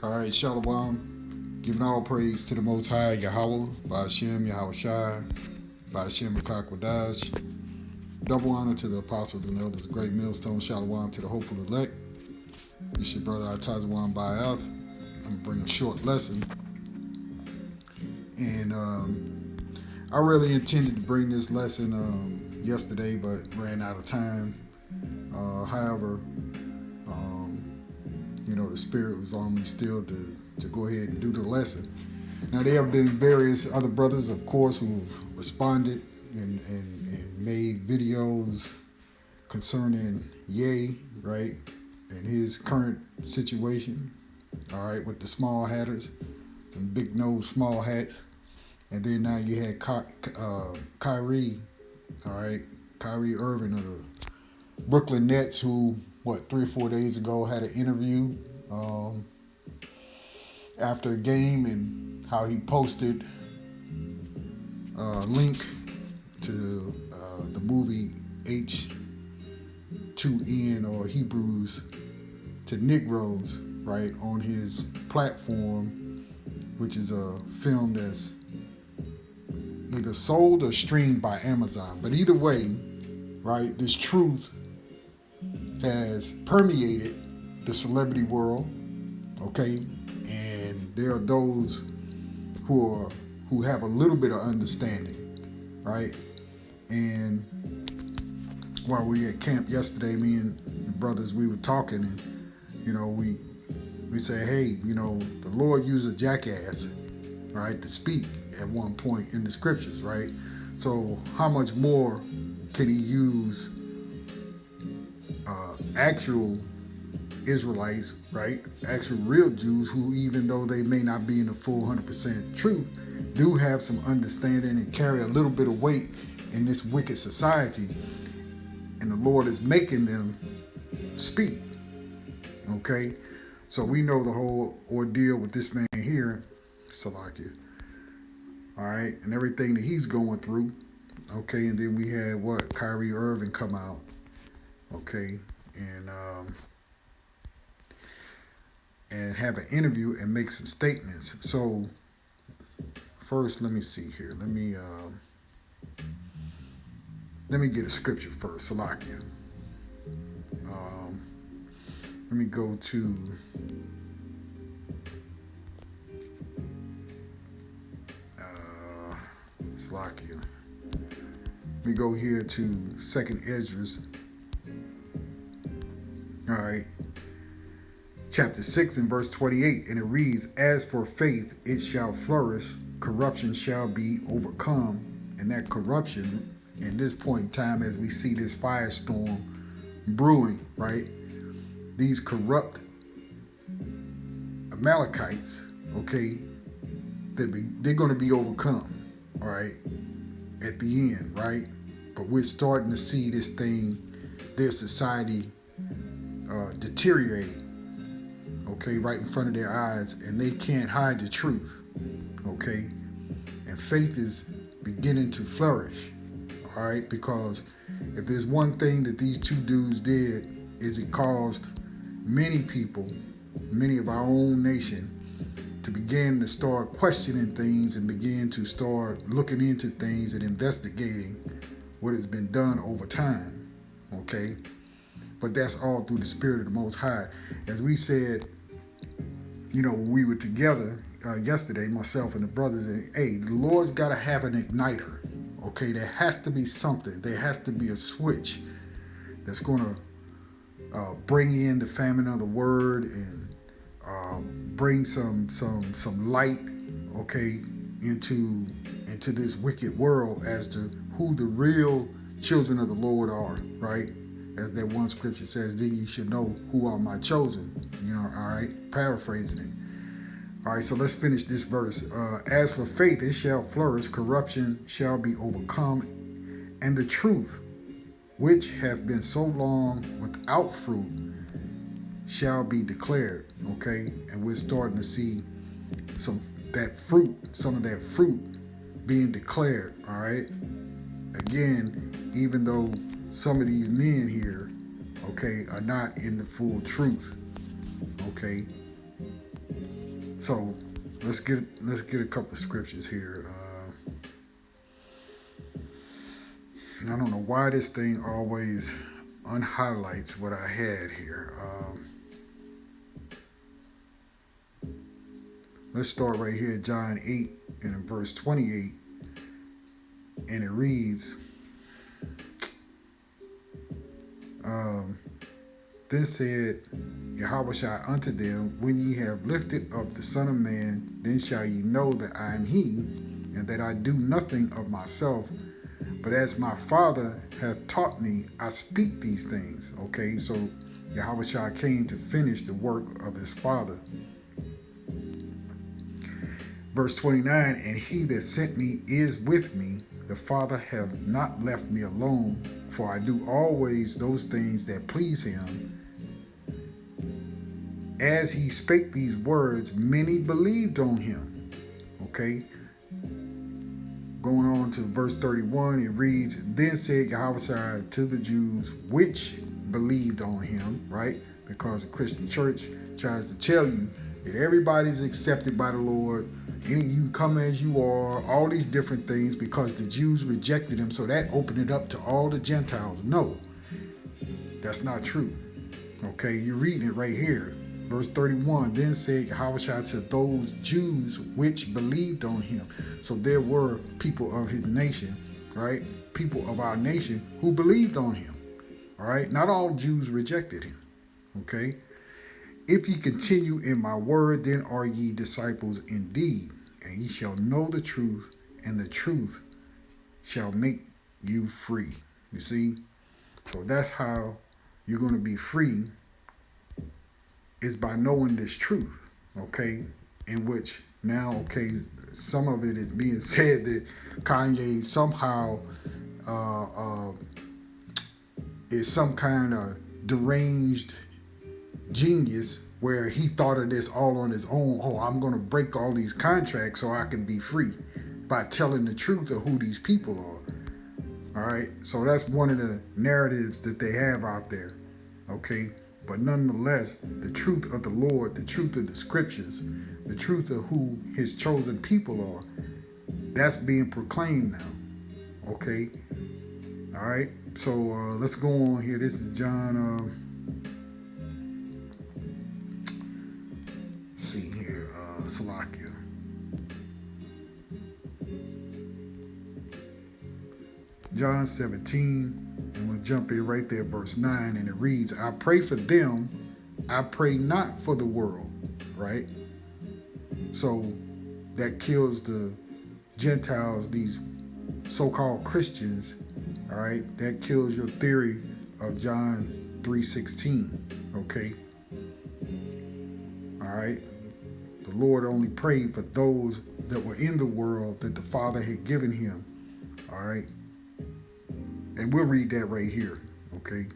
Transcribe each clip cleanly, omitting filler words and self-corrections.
All right, Shalom. Giving all praise to the Most High, Yahweh, Ba'ashem, Yahweh Shai, Ba'ashem, Makakwadash. Double honor to the apostles and elders, great millstone, Shalom to the hopeful elect. This your brother Atazawan Bayat. I'm going to bring a short lesson. And I really intended to bring this lesson yesterday, but ran out of time. However, the Spirit was on me still to go ahead and do the lesson. Now, there have been various other brothers, of course, who've responded and made videos concerning Heare, right, and his current situation, all right, with the small hatters and big nose small hats. And then now you had Heare, all right, Heare Irving of the Brooklyn Nets, who, 3 or 4 days ago had an interview after a game, and how he posted a link to the movie H2N, or Hebrews to Negroes, right, on his platform, which is a film that's either sold or streamed by Amazon. But either way, right, this truth has permeated the celebrity world, okay? And there are those who have a little bit of understanding, right? And while we were at camp yesterday, me and the brothers, we were talking, and we say, hey, the Lord used a jackass, right, to speak at one point in the scriptures, right? So how much more can he use actual Israelites, right, actual real Jews, who, even though they may not be in the full 100% truth, do have some understanding and carry a little bit of weight in this wicked society, and the Lord is making them speak, okay? So we know the whole ordeal with this man here, Salakia, all right, and everything that he's going through, okay? And then we had Heare Irving come out, okay, and have an interview and make some statements. So first, let me see here. Let me get a scripture first, Salakia. Let me go to Salakia. Let me go here to 2nd Esdras. All right. Chapter 6 and verse 28, and it reads, as for faith, it shall flourish, corruption shall be overcome. And that corruption, in this point in time, as we see this firestorm brewing, right, these corrupt Amalekites, okay, they're going to be overcome, all right, at the end, right? But we're starting to see this thing, their society, deteriorate, okay, right in front of their eyes, and they can't hide the truth, okay? And faith is beginning to flourish, all right? Because if there's one thing that these two dudes did, is it caused many people, many of our own nation, to begin to start questioning things and begin to start looking into things and investigating what has been done over time, okay? But that's all through the Spirit of the Most High. As we said, when we were together yesterday, myself and the brothers, and hey, the Lord's got to have an igniter, okay? There has to be something. There has to be a switch that's going to bring in the famine of the word and bring some light, okay, into this wicked world as to who the real children of the Lord are, right? As that one scripture says, then you should know who are my chosen, all right, paraphrasing it. All right, so let's finish this verse. As for faith, it shall flourish, corruption shall be overcome, and the truth, which have been so long without fruit, shall be declared, okay? And we're starting to see some of that fruit being declared, all right? Again, even though some of these men here, okay, are not in the full truth, okay? So let's get a couple of scriptures here. I don't know why this thing always unhighlights what I had here. Let's start right here, John 8 and in verse 28, and it reads, Then said Yahweh unto them, When ye have lifted up the Son of Man, then shall ye know that I am he, and that I do nothing of myself, but as my Father hath taught me, I speak these things. Okay, so Yahweh came to finish the work of his Father. Verse 29, And he that sent me is with me. The Father hath not left me alone, for I do always those things that please him. As he spake these words, many believed on him. Okay. Going on to verse 31, it reads, Then said Yahweh to the Jews which believed on him, right? Because the Christian church tries to tell you that everybody's accepted by the Lord. You can come as you are, all these different things, because the Jews rejected him. So that opened it up to all the Gentiles. No, that's not true. Okay, you're reading it right here. Verse 31, Then said Yahweh to those Jews which believed on him. So there were people of his nation, right? People of our nation who believed on him. All right, not all Jews rejected him. Okay, if ye continue in my word, then are ye disciples indeed, and ye shall know the truth, and the truth shall make you free. You see? So that's how you're going to be free, is by knowing this truth, okay? In which now, okay, some of it is being said that Kanye somehow is some kind of deranged genius where he thought of this all on his own. Oh, I'm going to break all these contracts so I can be free by telling the truth of who these people are. All right, so that's one of the narratives that they have out there, okay? But nonetheless, the truth of the Lord, the truth of the scriptures, the truth of who his chosen people are, that's being proclaimed now, okay? All right, so let's go on here. This is John, see here, Salakia. John 17, and we'll jump in right there, verse 9, and it reads, I pray for them, I pray not for the world, right? So that kills the Gentiles, these so-called Christians, all right? That kills your theory of John 3:16, okay? All right? The Lord only prayed for those that were in the world that the Father had given him, all right? And we'll read that right here, okay?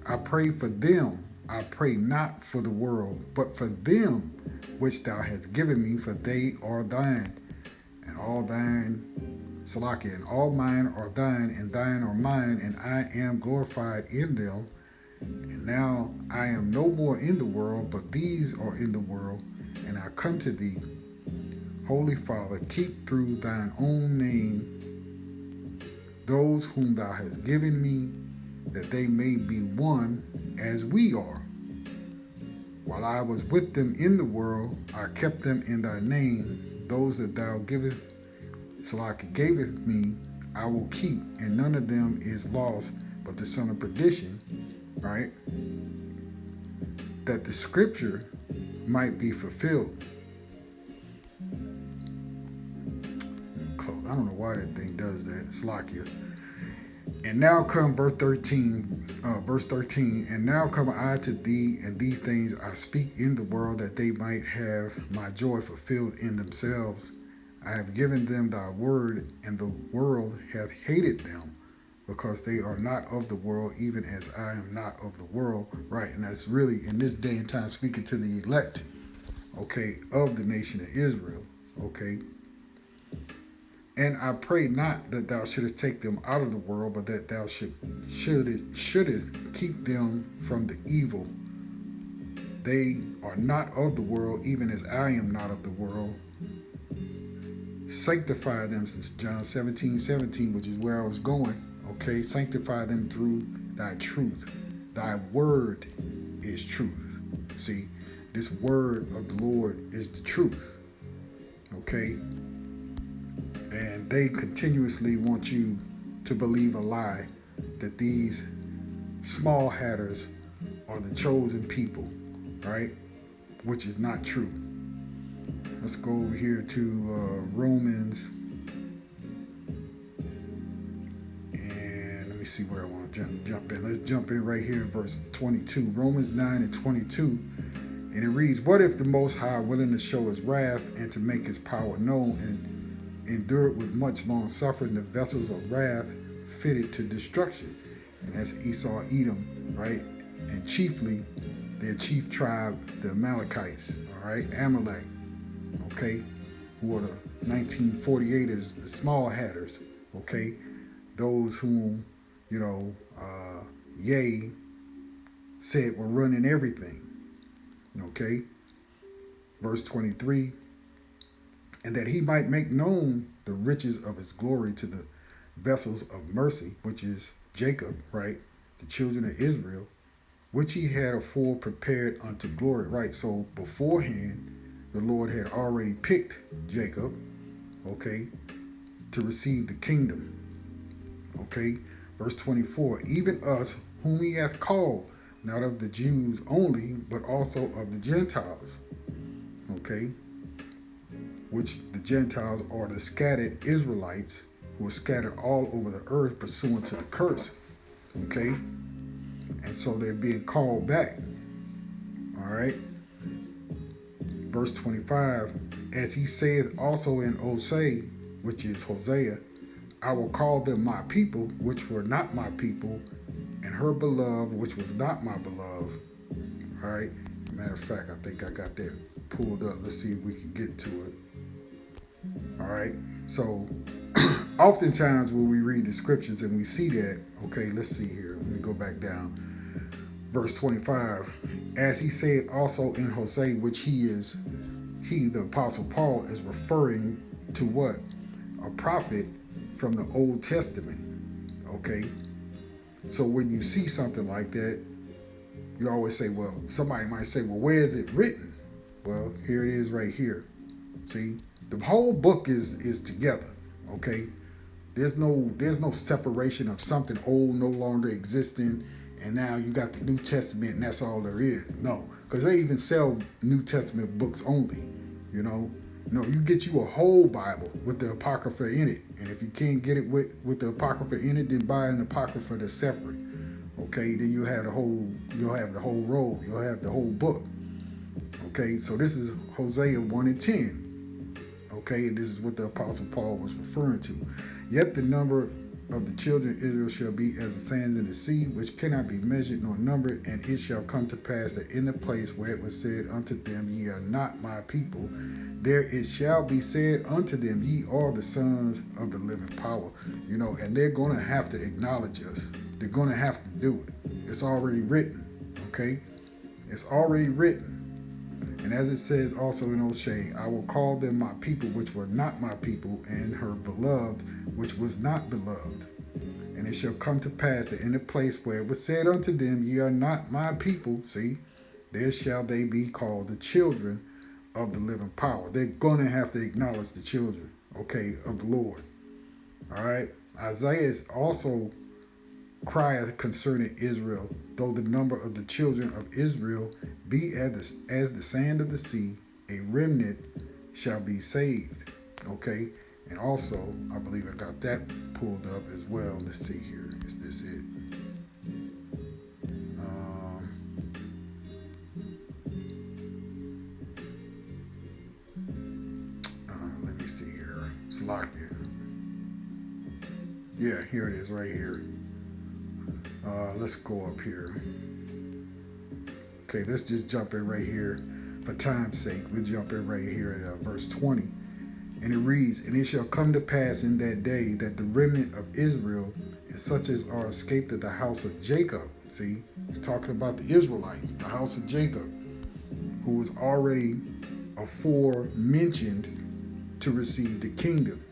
I pray for them. I pray not for the world, but for them which thou hast given me, for they are thine. And all thine, Salakia, and all mine are thine, and thine are mine, and I am glorified in them. And now I am no more in the world, but these are in the world, and I come to thee. Holy Father, keep through thine own name those whom thou hast given me, that they may be one as we are. While I was with them in the world, I kept them in thy name. Those that thou gavest me, I will keep, and none of them is lost, but the son of perdition, right? That the scripture might be fulfilled. I don't know why that thing does that. Slakia. And now come verse 13, and now come I to thee, and these things I speak in the world, that they might have my joy fulfilled in themselves. I have given them thy word, and the world hath hated them, because they are not of the world, even as I am not of the world. Right, and that's really, in this day and time, speaking to the elect, okay, of the nation of Israel, okay? And I pray not that thou shouldest take them out of the world, but that thou shouldest keep them from the evil. They are not of the world, even as I am not of the world. Sanctify them, since John 17:17, which is where I was going. Okay, sanctify them through thy truth. Thy word is truth. See, this word of the Lord is the truth. Okay? And they continuously want you to believe a lie that these small hatters are the chosen people, right? Which is not true. Let's go over here to Romans. And let me see where I want to jump in. Let's jump in right here in verse 22. Romans 9:22. And it reads, what if the Most High, willing to show his wrath and to make his power known, and endured with much long suffering the vessels of wrath fitted to destruction? And that's Esau, Edom, right? And chiefly their chief tribe, the Amalekites, all right? Amalek, okay? Who are the 1948ers, the small hatters, okay? Those whom, Yea said were running everything. Okay, verse 23, and that he might make known the riches of his glory to the vessels of mercy, which is Jacob, right? The children of Israel, which he had afore prepared unto glory, right? So beforehand, the Lord had already picked Jacob, okay, to receive the kingdom. Okay, verse 24, even us whom he hath called, not of the Jews only, but also of the Gentiles. Okay? Which the Gentiles are the scattered Israelites who are scattered all over the earth pursuant to the curse. Okay? And so they're being called back. All right? Verse 25, as he saith also in Hosea, which is Hosea, I will call them my people, which were not my people, and her beloved, which was not my beloved. All right. Matter of fact, I think I got that pulled up. Let's see if we can get to it. All right. So, oftentimes when we read the scriptures and we see that, okay, let's see here. Let me go back down. Verse 25. As he said also in Hosea, which he, the Apostle Paul, is referring to what? A prophet from the Old Testament. Okay. So when you see something like that, you always say, well, somebody might say, well, where is it written? Well, here it is right here. See, the whole book is together, okay? There's no separation of something old no longer existing, and now you got the New Testament and that's all there is. No, because they even sell New Testament books only, No, you get you a whole Bible with the Apocrypha in it. And if you can't get it with the Apocrypha in it, then buy an Apocrypha that's separate. Okay, then you'll have the whole roll. You'll have the whole book. Okay, so this is Hosea 1:10. Okay, and this is what the Apostle Paul was referring to. Yet the number of the children of Israel shall be as the sands in the sea, which cannot be measured nor numbered. And it shall come to pass that in the place where it was said unto them, ye are not my people, there it shall be said unto them, ye are the sons of the living power. And they're going to have to acknowledge us. They're going to have to do it. It's already written, okay? It's already written. And as it says also in Hosea, I will call them my people, which were not my people, and her beloved, which was not beloved. And it shall come to pass that in the place where it was said unto them, ye are not my people, see, there shall they be called the children of the living power. They're going to have to acknowledge the children, okay, of the Lord. All right. Isaiah is also crieth concerning Israel, though the number of the children of Israel be as the sand of the sea, a remnant shall be saved. Okay. And also, I believe I got that pulled up as well. Let's see here. Is this it? Let me see here. Slovakia. Yeah, here it is right here. Let's go up here. Okay, let's just jump in right here. For time's sake, we'll jump in right here at verse 20. And it reads, and it shall come to pass in that day that the remnant of Israel, and such as are escaped of the house of Jacob, see, he's talking about the Israelites, the house of Jacob, who was already aforementioned to receive the kingdom.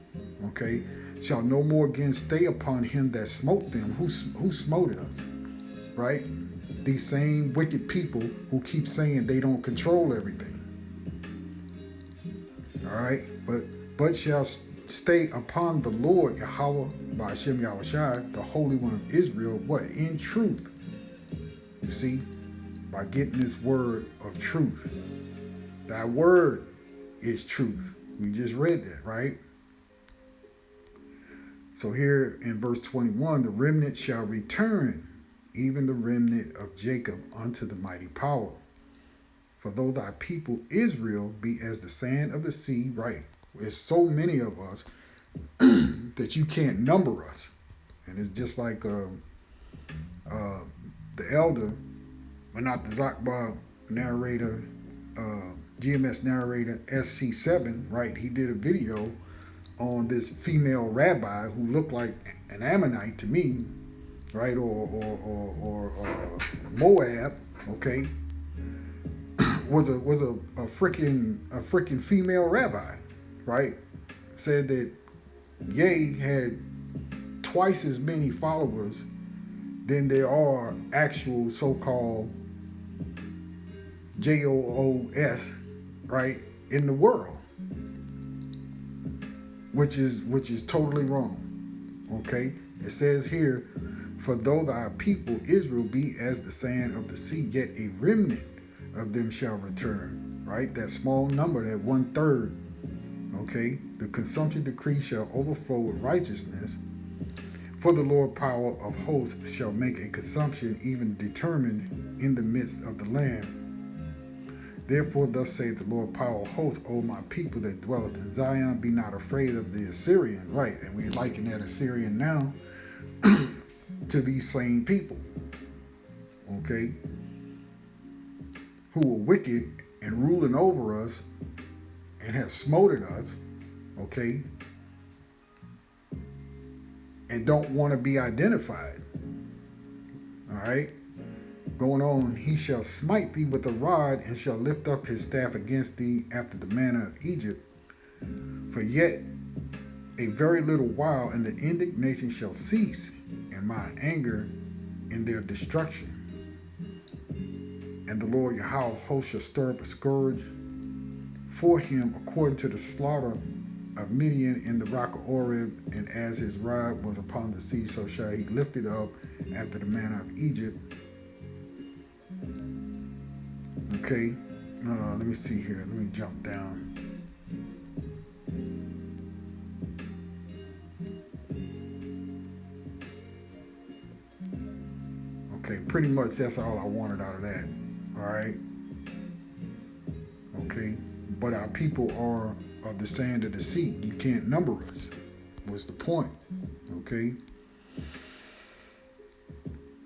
Okay, shall no more again stay upon him that smote them. Who smote us? Right? These same wicked people who keep saying they don't control everything. All right, but shall stay upon the Lord Yahweh by Hashem Yahushai, the Holy One of Israel. What? In truth. You see, by getting this word of truth. Thy word is truth. We just read that, right? So here in verse 21, the remnant shall return, even the remnant of Jacob, unto the mighty power. For though thy people Israel be as the sand of the sea, right? There's so many of us that you can't number us. And it's just like the elder, but not the Zakba narrator, GMS narrator SC7, right? He did a video on this female rabbi who looked like an Ammonite to me, right? Or Moab, okay? was a freaking female rabbi, right? Said that Ye had twice as many followers than there are actual so-called JOOS, right, in the world, which is totally wrong. Okay, it says here, for though thy people Israel be as the sand of the sea, yet a remnant of them shall return. Right, that small number, that 1/3. Okay, the consumption decree shall overflow with righteousness. For the Lord power of hosts shall make a consumption even determined in the midst of the land. Therefore thus saith the Lord power of hosts, O my people that dwelleth in Zion, be not afraid of the Assyrian. Right, and we liken that Assyrian now to these same people. Okay, who are wicked and ruling over us and have smoted us, okay, and don't want to be identified. All right, going on, he shall smite thee with a rod and shall lift up his staff against thee after the manner of Egypt. For yet a very little while, and the indignation shall cease, and my anger in their destruction. And the Lord Yahweh of hosts shall stir up a scourge for him according to the slaughter of Midian in the rock of Oreb, and as his rod was upon the sea, so shall he lift it up after the manner of Egypt. Okay, let me see here. Let me jump down. Okay, pretty much that's all I wanted out of that. All right. Okay, but our people are of the sand of the sea. You can't number us. What's the point? Okay.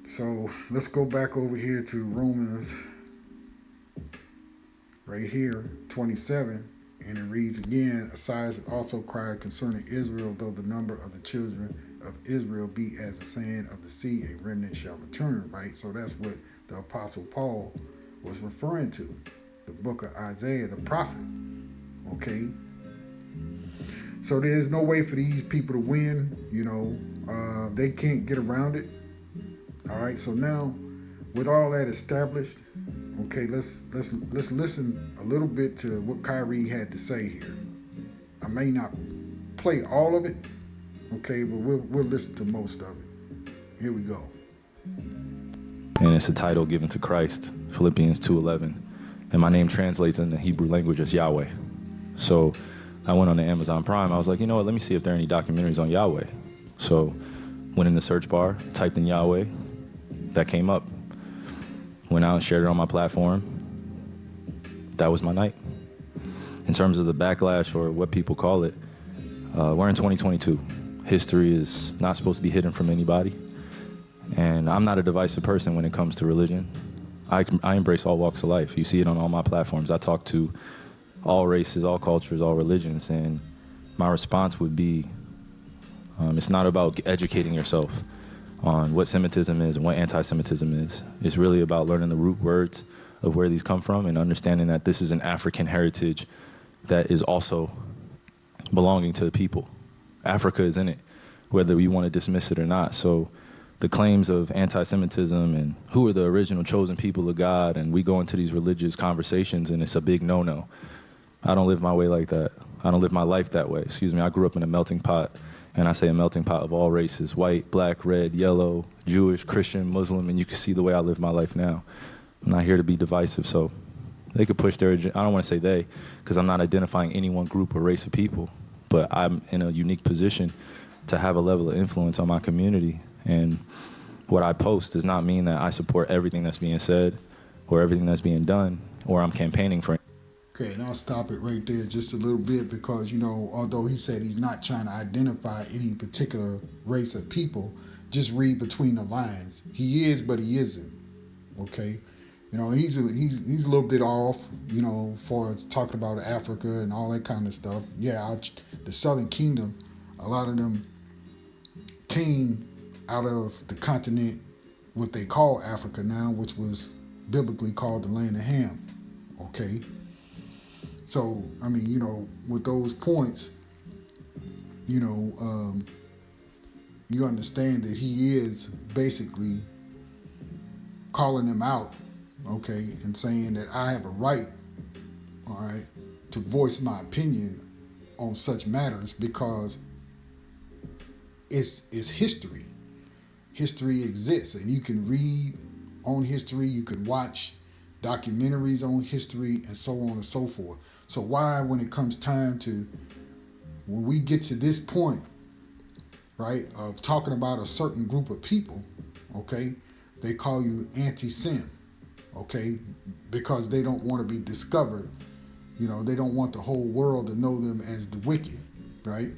So let's go back over here to Romans, right here, 27, and it reads again, Esdras also cried concerning Israel, though the number of the children of Israel be as the sand of the sea, a remnant shall return, right? So that's what the Apostle Paul was referring to, the book of Isaiah, the prophet, okay? So there's no way for these people to win, they can't get around it. All right, so now with all that established, okay, let's listen a little bit to what Kyrie had to say here. I may not play all of it, okay, but we'll listen to most of it. Here we go. And it's a title given to Christ, Philippians 2:11. And my name translates in the Hebrew language as Yahweh. So I went on the Amazon Prime. I was like, you know what, let me see if there are any documentaries on Yahweh. So went in the search bar, typed in Yahweh. That came up. Went out and shared it on my platform. That was my night. In terms of the backlash, or what people call it, we're in 2022. History is not supposed to be hidden from anybody. And I'm not a divisive person when it comes to religion. I embrace all walks of life. You see it on all my platforms. I talk to all races, all cultures, all religions. And my response would be, it's not about educating yourself on what Semitism is and what anti-Semitism is. It's really about learning the root words of where these come from and understanding that this is an African heritage that is also belonging to the people. Africa is in it, whether we want to dismiss it or not. So the claims of anti-Semitism and who are the original chosen people of God, and we go into these religious conversations and it's a big no-no. I don't live my way like that. I don't live my life that way. Excuse me. I grew up in a melting pot, and I say a melting pot of all races: white, black, red, yellow, Jewish, Christian, Muslim, and you can see the way I live my life now. I'm not here to be divisive, so they could push their agenda. I don't want to say they, because I'm not identifying any one group or race of people, but I'm in a unique position to have a level of influence on my community. And what I post does not mean that I support everything that's being said or everything that's being done, or I'm campaigning for. Okay, and I'll stop it right there just a little bit because, although he said he's not trying to identify any particular race of people, just read between the lines. He is, but he isn't. Okay? He's a little bit off, for talking about Africa and all that kind of stuff. Yeah, the Southern Kingdom, a lot of them came out of the continent, what they call Africa now, which was biblically called the land of Ham. Okay? So, with those points, you understand that he is basically calling them out, okay, and saying that I have a right, all right, to voice my opinion on such matters because it's history. History exists, and you can read on history, you can watch documentaries on history, and so on and so forth. So why, when it comes time to, when we get to this point, right, of talking about a certain group of people, okay, they call you anti-Sem, okay, because they don't want to be discovered. They don't want the whole world to know them as the wicked, right?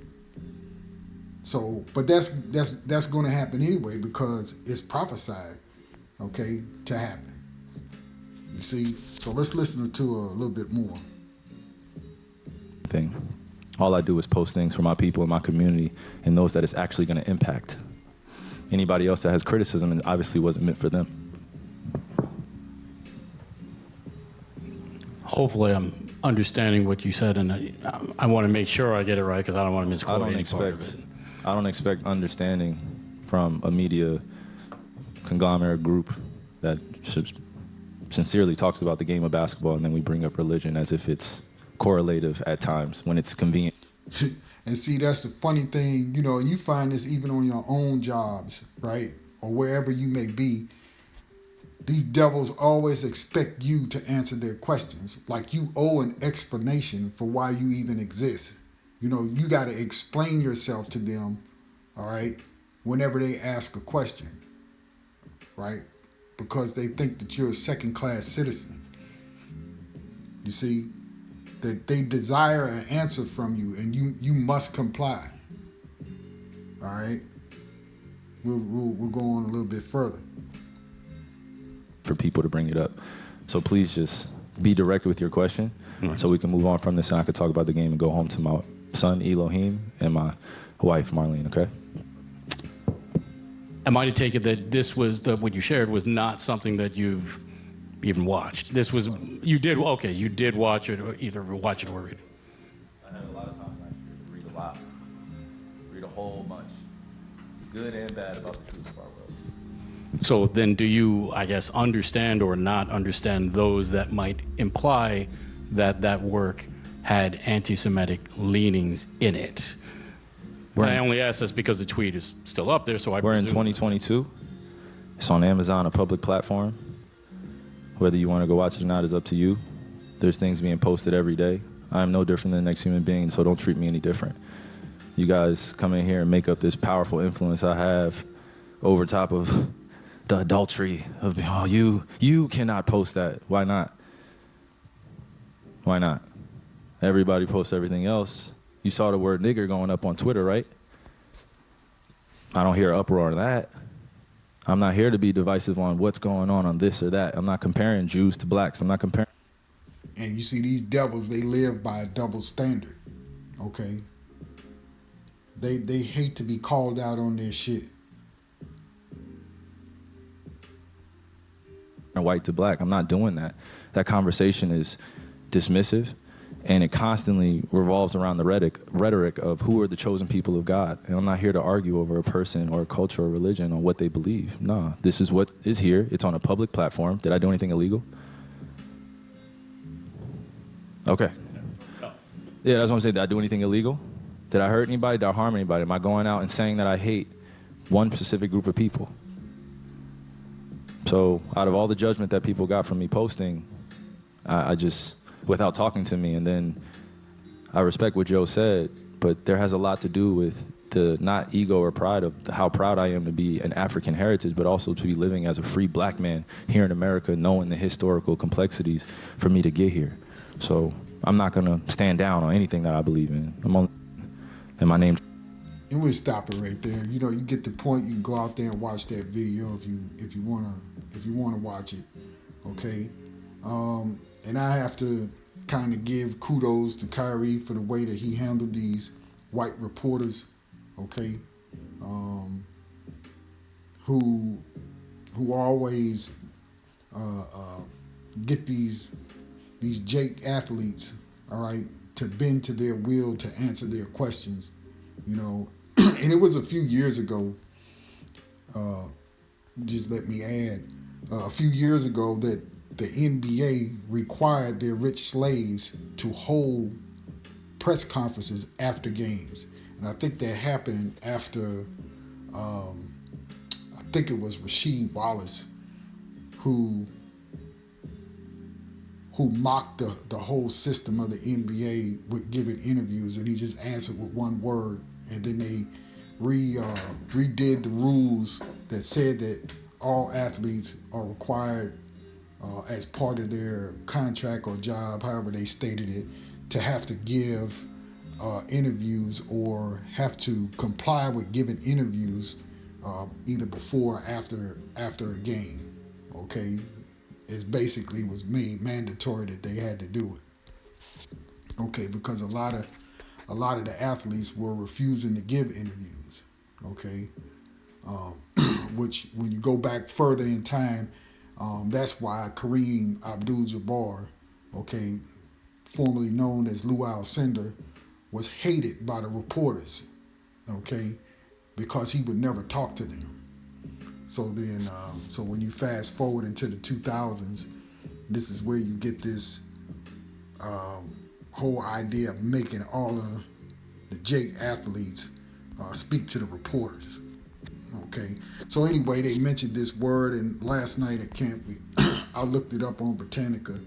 So, but that's going to happen anyway because it's prophesied, okay, to happen. You see? So let's listen to a little bit more. Thing. All I do is post things for my people in my community and those that it's actually going to impact. Anybody else that has criticism, and obviously wasn't meant for them. Hopefully I'm understanding what you said, and I want to make sure I get it right because I don't want to misquote any part of it. I don't expect understanding from a media conglomerate group that sincerely talks about the game of basketball, and then we bring up religion as if it's correlative at times when it's convenient. And see, that's the funny thing, you find this even on your own jobs, right? Or wherever you may be. These devils always expect you to answer their questions. Like you owe an explanation for why you even exist. You got to explain yourself to them, all right, whenever they ask a question, right? Because they think that you're a second-class citizen. You see? That they desire an answer from you, and you must comply. All right, we'll go on a little bit further. For people to bring it up, so please just be direct with your question, so we can move on from this, and I could talk about the game and go home to my son Elohim and my wife Marlene. Okay. Am I to take it that this was what you shared was not something that you've even watched? This was, you did watch it, or either watch it or read it. I had a lot of time last year to read a lot, read a whole bunch, good and bad, about the truth of our world. So then do you, I guess, understand or not understand those that might imply that that work had anti-Semitic leanings in it? I only ask this because the tweet is still up there, so I We're in 2022. It's on Amazon, a public platform. Whether you want to go watch it or not is up to you. There's things being posted every day. I'm no different than the next human being, so don't treat me any different. You guys come in here and make up this powerful influence I have over top of the adultery of, you cannot post that. Why not? Why not? Everybody posts everything else. You saw the word nigger going up on Twitter, right? I don't hear uproar on that. I'm not here to be divisive on what's going on this or that. I'm not comparing Jews to blacks. I'm not comparing. And you see, these devils, they live by a double standard, okay? They hate to be called out on their shit. white to black. I'm not doing that. That conversation is dismissive, and it constantly revolves around the rhetoric of who are the chosen people of God. And I'm not here to argue over a person or a culture or religion on what they believe. No, this is what is here. It's on a public platform. Did I do anything illegal? Okay. Yeah, that's what I'm saying. Did I do anything illegal? Did I hurt anybody? Did I harm anybody? Am I going out and saying that I hate one specific group of people? So out of all the judgment that people got from me posting, I just, without talking to me, and then I respect what Joe said, but there has a lot to do with the not ego or pride of how proud I am to be an African heritage, but also to be living as a free black man here in America, knowing the historical complexities for me to get here. So I'm not gonna stand down on anything that I believe in. And my name. And we'll stop it right there. You know, you get the point. You can go out there and watch that video if you wanna watch it. Okay. And I have to kind of give kudos to Kyrie for the way that he handled these white reporters. Okay. Who always get these Jake athletes, all right, to bend to their will to answer their questions, you know. And it was a few years ago, just let me add, a few years ago that the NBA required their rich slaves to hold press conferences after games. And I think that happened after, I think it was Rasheed Wallace who mocked the whole system of the NBA with giving interviews, and he just answered with one word, and then they redid the rules that said that all athletes are required as part of their contract or job, however they stated it, to have to give interviews or have to comply with giving interviews either before or after a game. Okay. It basically was made mandatory that they had to do it. Okay, because a lot of the athletes were refusing to give interviews. Okay, which when you go back further in time, that's why Kareem Abdul-Jabbar, okay, formerly known as Luau Cinder, was hated by the reporters. Okay, because he would never talk to them. So then, so when you fast forward into the 2000s, this is where you get this whole idea of making all of the Jake athletes speak to the reporters. Okay. So anyway, they mentioned this word, and last night at camp, I looked it up on Britannica,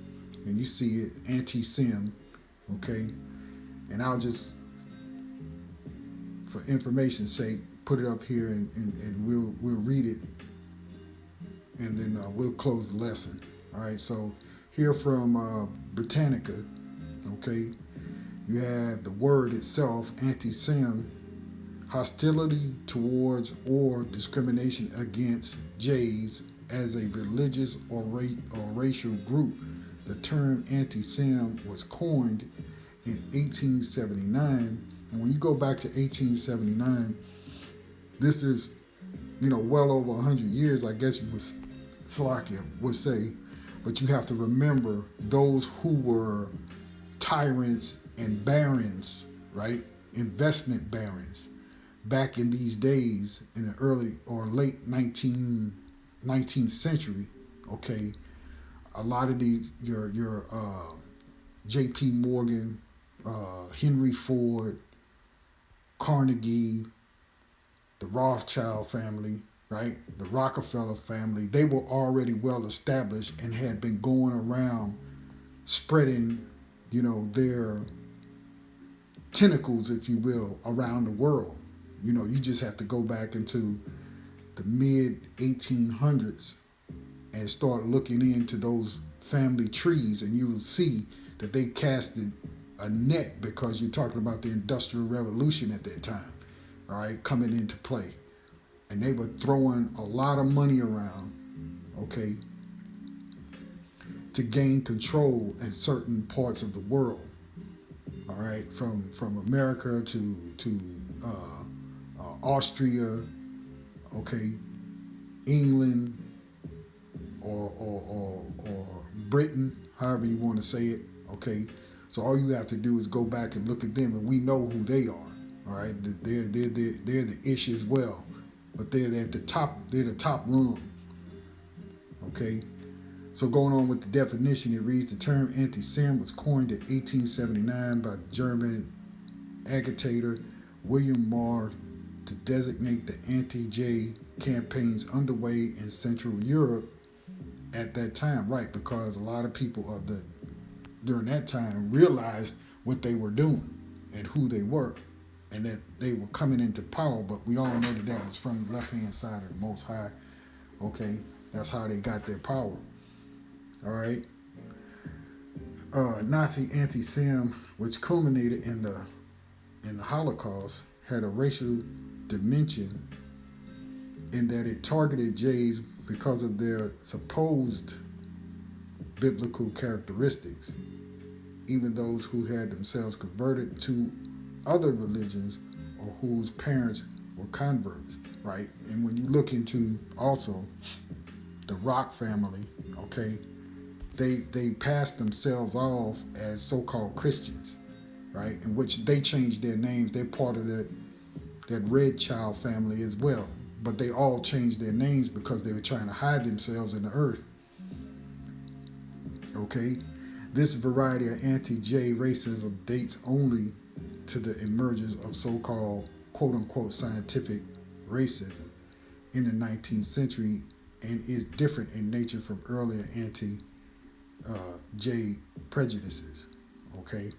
and you see it, anti-sim. Okay. And I'll just, for information's sake, put it up here, and we'll read it, and then we'll close the lesson. All right, so here from Britannica, okay, you have the word itself, anti-sim, hostility towards or discrimination against Jays as a religious or racial group. The term anti-sim was coined in 1879, and when you go back to 1879, this is, well over 100 years, I guess you would say, but you have to remember those who were tyrants and barons, right? Investment barons back in these days in the early or late 19th century, okay? A lot of these, your J.P. Morgan, Henry Ford, Carnegie, the Rothschild family, right? The Rockefeller family, they were already well established and had been going around spreading, their tentacles, if you will, around the world. You just have to go back into the mid 1800s and start looking into those family trees, and you will see that they casted a net, because you're talking about the Industrial Revolution at that time, all right, coming into play. And they were throwing a lot of money around, okay, to gain control in certain parts of the world, all right, from America to Austria, okay, England, or Britain, however you want to say it. Okay, so all you have to do is go back and look at them, and we know who they are. All right, they're the ish as well, but they're at the top. They're the top rung. Okay, so going on with the definition, it reads the term anti-Sem was coined in 1879 by German agitator William Marr to designate the anti-J campaigns underway in Central Europe at that time, right? Because a lot of people during that time realized what they were doing and who they were, and that they were coming into power. But we all know that was from the left-hand side of the Most High. Okay, that's how they got their power. All right. Nazi anti-Sem, which culminated in the Holocaust, had a racial dimension in that it targeted Jays because of their supposed biblical characteristics, even those who had themselves converted to other religions or whose parents were converts, right? And when you look into also the Rock family, okay, they passed themselves off as so-called Christians, right? In which they changed their names. They're part of that Red Child family as well. But they all changed their names because they were trying to hide themselves in the earth. Okay? This variety of anti-J racism dates only to the emergence of so-called quote-unquote scientific racism in the 19th century and is different in nature from earlier anti-J prejudices. Okay?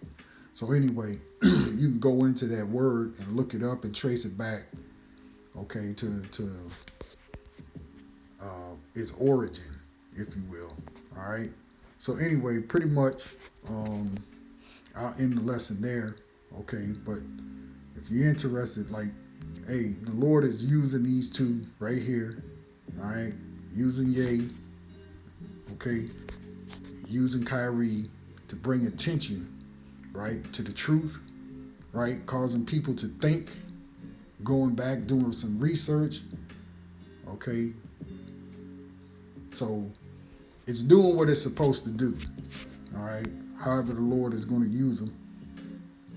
So anyway, you can go into that word and look it up and trace it back, okay, to its origin, if you will. All right. So anyway, pretty much, I'll end the lesson there. Okay. But if you're interested, like, hey, the Lord is using these two right here. All right. Using Ye. Okay. Using Kyrie to bring attention, right, to the truth, right, causing people to think, going back, doing some research, okay. So it's doing what it's supposed to do, all right. However, the Lord is going to use them,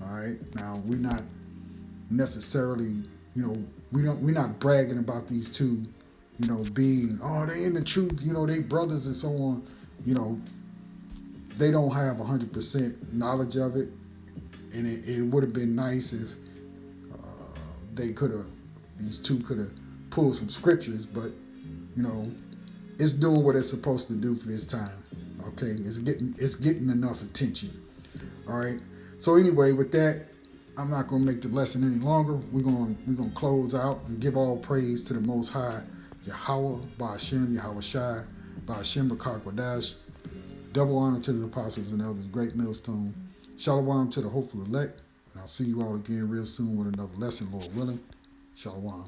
all right. Now we're not necessarily, we're not bragging about these two, being they in the truth, they brothers and so on, they don't have 100% knowledge of it, and it would have been nice if these two could have pulled some scriptures, but it's doing what it's supposed to do for this time. Okay, it's getting enough attention. All right. So anyway, with that, I'm not gonna make the lesson any longer. We're gonna close out and give all praise to the Most High, Yahweh, Ba'ashem, Yahweh Shai, Ba'ashem B'Kakwadash. Double honor to the apostles and elders, great millstone. Shalom to the hopeful elect. And I'll see you all again real soon with another lesson, Lord willing. Shalom.